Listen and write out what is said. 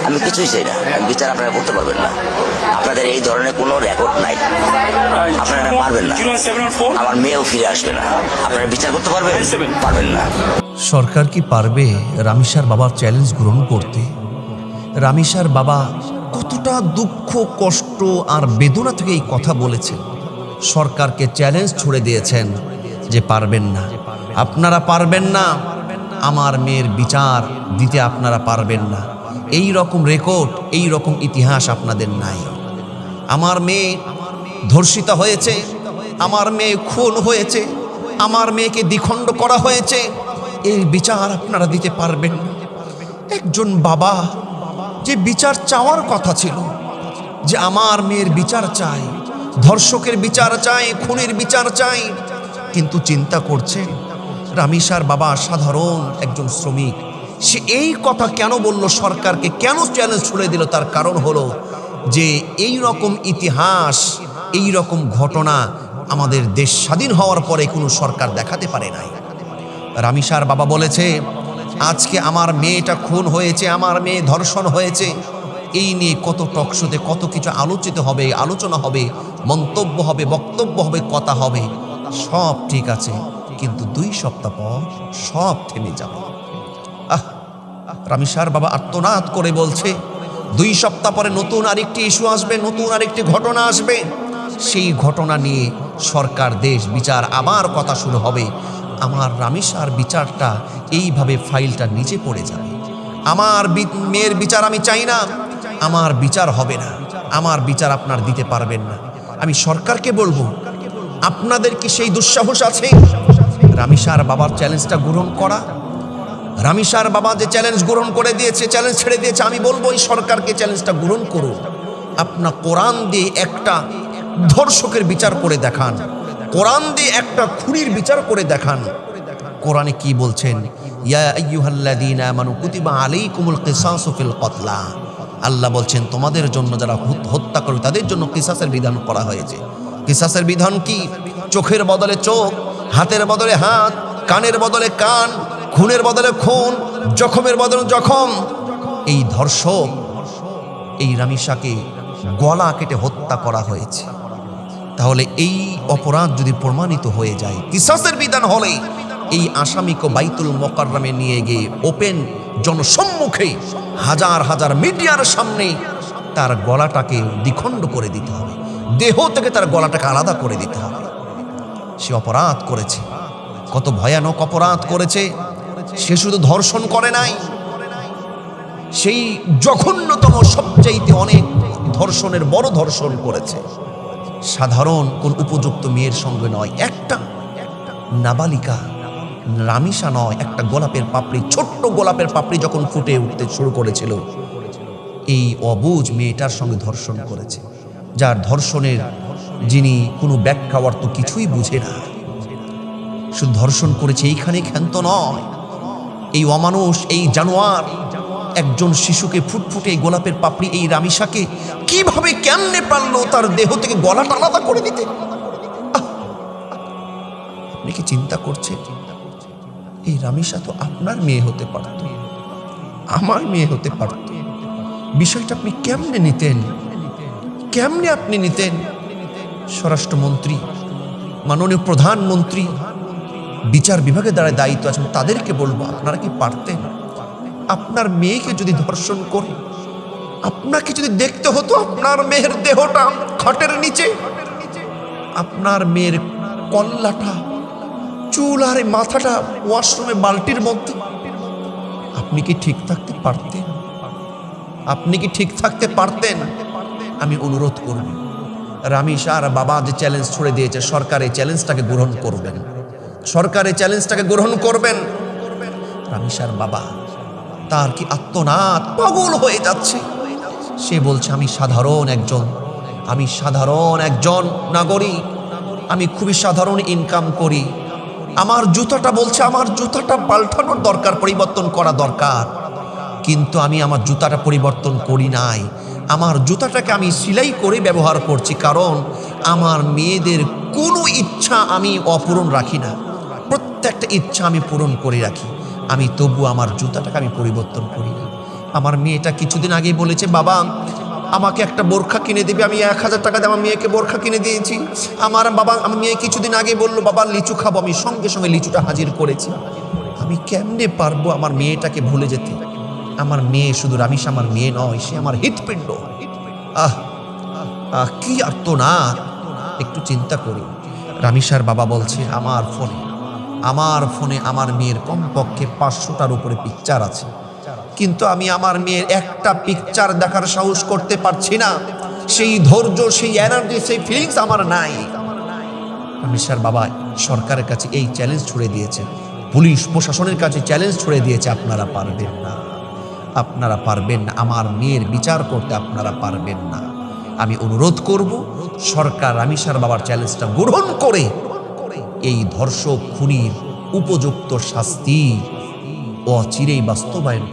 আমি কিছুই চাই না, আমি বিচার আপনারা করতে পারবেন না। আপনাদের এই ধরনের কোনো রেকর্ড নাই, আপনারা পারবেন না। আমার মেয়েও ফিরে আসবে না। আপনারা বিচার করতে পারবেন? পারবেন না। সরকার কি পারবে রামিসার বাবার চ্যালেঞ্জ গ্রহণ করতে? রামিসার বাবা কতটা দুঃখ, কষ্ট আর বেদনা থেকে এই কথা বলেছেন। সরকারকে চ্যালেঞ্জ ছুড়ে দিয়েছেন যে পারবেন না, আপনারা পারবেন না, আমার মেয়ের বিচার দিতে আপনারা পারবেন না। এই রকম রেকর্ড, এই রকম ইতিহাস আপনাদের নাই। আমার মেয়ে ধর্ষিতা হয়েছে, আমার মেয়ে খুন হয়েছে, আমার মেয়েকে দ্বিখণ্ড করা হয়েছে, এই বিচার আপনারা দিতে পারবেন না। একজন বাবা যে বিচার চাওয়ার কথা ছিল, যে আমার মেয়ের বিচার চাই, ধর্ষকের বিচার চাই, খুনের বিচার চাই, কিন্তু চিন্তা করছেন রামিসার বাবা সাধারণ একজন শ্রমিক, সে এই কথা কেন বলল, সরকারকে কেন চ্যালেঞ্জ ছুড়ে দিল? তার কারণ হলো যে এই রকম ইতিহাস, এই রকম ঘটনা আমাদের দেশ স্বাধীন হওয়ার পরে কোনো সরকার দেখাতে পারে নাই। রামিসার বাবা বলেছে, আজকে আমার মেয়েটা খুন হয়েছে, আমার মেয়ে ধর্ষণ হয়েছে, এই নিয়ে কত টকশোতে কত কিছু আলোচিত হবে, আলোচনা হবে, মন্তব্য হবে, বক্তব্য হবে, কথা হবে, সব ঠিক আছে, কিন্তু 2 সপ্তাহ পর সব থেমে যাবে। রামিসার বাবা আর্তনাদ করে বলছে, 2 সপ্তাহ পরে নতুন আরেকটি ইস্যু আসবে, নতুন আরেকটি ঘটনা আসবে, সেই ঘটনা নিয়ে সরকার, দেশ, বিচার আবার কথা শুরু হবে। আমার রামিসার বিচারটা এইভাবে ফাইলটা নিচে পড়ে যাবে। আমার মেয়ের বিচার আমি চাই না, আমার বিচার হবে না, আমার বিচার আপনার দিতে পারবেন না। আমি সরকারকে বলবো, আপনাদের কি সেই দুঃসাহস আছে রামিসার বাবার চ্যালেঞ্জটা গ্রহণ করা? রামিসার বাবা যে চ্যালেঞ্জ গ্রহণ করে দিয়েছে, চ্যালেঞ্জ ছেড়ে দিয়েছে, আমি বলবো এই সরকারকে চ্যালেঞ্জটা গ্রহণ করুন। আপনার কোরআন দিয়ে একটা ধর্ষকের বিচার করে দেখান, কোরআন দিয়ে একটা খুনির বিচার করে দেখান। কোরআনে কি বলছেন? ইয়া আইয়ুহাল্লাযীনা আমানু কুতিবা আলাইকুমুল কিসাসু ফিল কতলা। আল্লাহ বলছেন তোমাদের জন্য যারা হত্যা করে তাদের জন্য কিসাসের বিধান করা হয়েছে। কিসাসের বিধান কি? চোখের বদলে চোখ, হাতের বদলে হাত, কানের বদলে কান, খুনের বদলে খুন, জখমের বদলে জখম। এই ধর্ষক, এই রামিসাকে গলা কেটে হত্যা করা হয়েছে। তাহলে এই অপরাধ যদি প্রমাণিত হয়ে যায়, কিসাসের বিধান হলে এই আসামিকে বাইতুল মোকাররমে নিয়ে গিয়ে ওপেন জনসম্মুখে হাজার হাজার মিডিয়ার সামনে তার গলাটাকে দ্বিখণ্ড করে দিতে হবে, দেহ থেকে তার গলাটাকে আলাদা করে দিতে হবে। সে অপরাধ করেছে, কত ভয়ানক অপরাধ করেছে। সে শুধু ধর্ষণ করে নাই, সেই জঘন্যতম সবচাইতে অনেক ধর্ষণের বড় ধর্ষণ করেছে। সাধারণ কোন উপযুক্ত মেয়ের সঙ্গে নয়, একটা নাবালিকা, রামিসা নয়, একটা গোলাপের পাপড়ি, ছোট্ট গোলাপের পাপড়ি যখন ফুটে উঠতে শুরু করেছিল, এই অবুঝ মেয়েটার সঙ্গে ধর্ষণ করেছে, যার ধর্ষণের যিনি কোনো ব্যাখ্যা অর্থ কিছুই বুঝে না, শুধু ধর্ষণ করেছে। এইখানে ক্ষান্ত নয়, এই অমানুষ, এই জানোয়ার একজন শিশুকে ফুটফুটে গোলাপের পাপড়ি, এই রামিসাকে কিভাবে কেমনে পারলো তার দেহ থেকে গলাটা আলাদা করে দিতে? আপনি কি চিন্তা করছেন? এই রামিসা তো আপনার মেয়ে হতে পারত, আমার মেয়ে হতে পারত। বিষয়টা আপনি কেমনে নিতেন? কেমনে আপনি নিতেন? স্বরাষ্ট্রমন্ত্রী, মাননীয় প্রধানমন্ত্রী, বিচার বিভাগের দ্বারা দায়িত্ব আছেন, তাদেরকে বলবো, আপনারা কি পারতেন? আপনার মেয়েকে যদি ধর্ষণ করে আপনাকে যদি দেখতে হতো আপনার মেয়ের দেহটা খাটের নিচে, আপনার মেয়ের কল্লাটা, চুল আর মাথাটা ওয়াশরুমে বালতির মধ্যে, আপনি কি ঠিক থাকতে পারতেন? আপনি কি ঠিক থাকতে পারতেন? আমি অনুরোধ করব, রামিসার বাবা যে চ্যালেঞ্জ ছুড়ে দিয়েছে, সরকার এই চ্যালেঞ্জটাকে গ্রহণ করবেন, সরকার এই চ্যালেঞ্জটাকে গ্রহণ করবেন। রামিসার বাবা, তার কি আত্মনাদ, পাগল হয়ে যাচ্ছে। সে বলছে, আমি সাধারণ একজন নাগরিক, আমি খুবই সাধারণ ইনকাম করি, আমার জুতাটা বলছে, আমার জুতাটা পাল্টানোর দরকার, পরিবর্তন করা দরকার, কিন্তু আমি আমার জুতাটা পরিবর্তন করি নাই, আমার জুতাটাকে আমি সেলাই করে ব্যবহার করছি, কারণ আমার মেয়েদের কোনো ইচ্ছা আমি অপূরণ রাখি না, প্রত্যেকটা ইচ্ছা আমি পূরণ করে রাখি, আমি তবু আমার জুতাটাকে আমি পরিবর্তন করি না। আমার মেয়েটা কিছুদিন আগেই বলেছে, বাবা আমাকে একটা বোরখা কিনে দিবে। আমি 1000 টাকা দিয়ে আমার মেয়েকে বোরখা কিনে দিয়েছি। আমার মেয়ে কিছুদিন আগে বললো, বাবা লিচু খাবো। আমি সঙ্গে সঙ্গে লিচুটা হাজির করেছি। আমি কেমনে পারবো আমার মেয়েটাকে ভুলে যেতে? আমার মেয়ে শুধু রামিসা আমার মেয়ে নয়, সে আমার হৃৎপিণ্ড। আহ আহ কি আর্তনাদ! একটু চিন্তা করি। রামিসার বাবা বলছে, আমার ফোনে আমার মেয়ের কমপক্ষে 500টার উপরে পিকচার আছে, কিন্তু আমি আমার মেয়ের একটা পিকচার দেখার সাহস করতে পারছি না। সেই ধৈর্য, সেই এনার্জি, সেই ফিলিংস আমার নাই। রামিসার বাবা সরকারের কাছে এই চ্যালেঞ্জ ছুড়ে দিয়েছে, পুলিশ প্রশাসনের কাছে চ্যালেঞ্জ ছুড়ে দিয়েছে, আপনারা পারবেন না, আপনারা পারবেন না, আমার মেয়ের বিচার করতে আপনারা পারবেন না। আমি অনুরোধ করব, সরকার রামিসার বাবার চ্যালেঞ্জটা গ্রহণ করে এই ধর্ষক খুনির উপযুক্ত শাস্তি অচিরেই বাস্তবায়ন